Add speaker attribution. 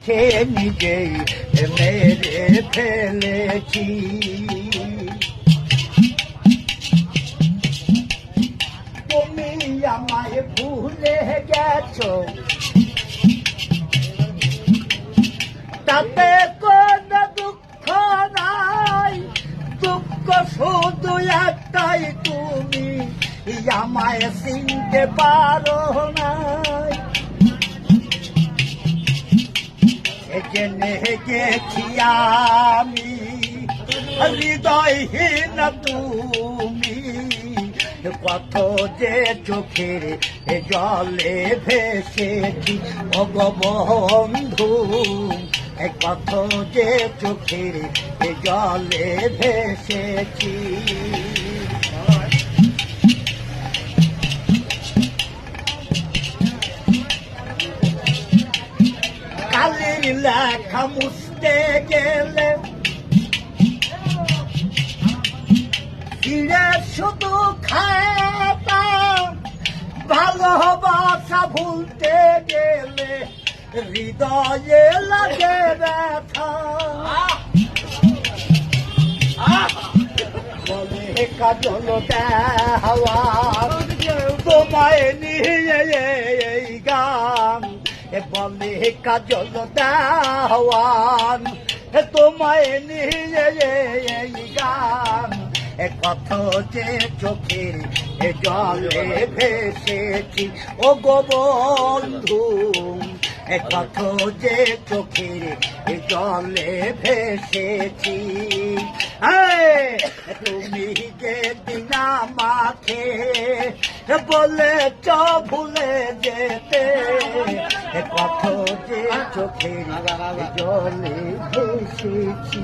Speaker 1: সে নিজেই মেরে ফেলেছি। তুমি আমায় ভুলে গেছো, তাতে কোনো দুঃখ নাই, দুঃখ শুধু একটাই, তুমি আমায় চিনতে পারো নাই। জেনে গেছি আমি হৃদয়হীন তুমি, কত যে চোখের জলে ভেসেছি ভগবন্ধু, কত যে চোখের জলে ভেসেছি। কালির লেখা মুছতে গেলে ফিরে শুধু খাতা, ভালোবাসা ভুলতে গেলে হৃদয়ে লাগে ব্যথা। বলে কাজল দেওয়া তোমায় নিয়ে এই গান, বলে কাজল দেওয়ান তোমায় নিয়ে এই গান, কত যে চোখের জলে ভেসেছি ও গো বন্ধু, কত যে চোখের জলে ভেসেছি। তুমি যে দিন আমাকে বলেছ ভুলে যেতে, কত যে চোখের জলে ভেসেছি।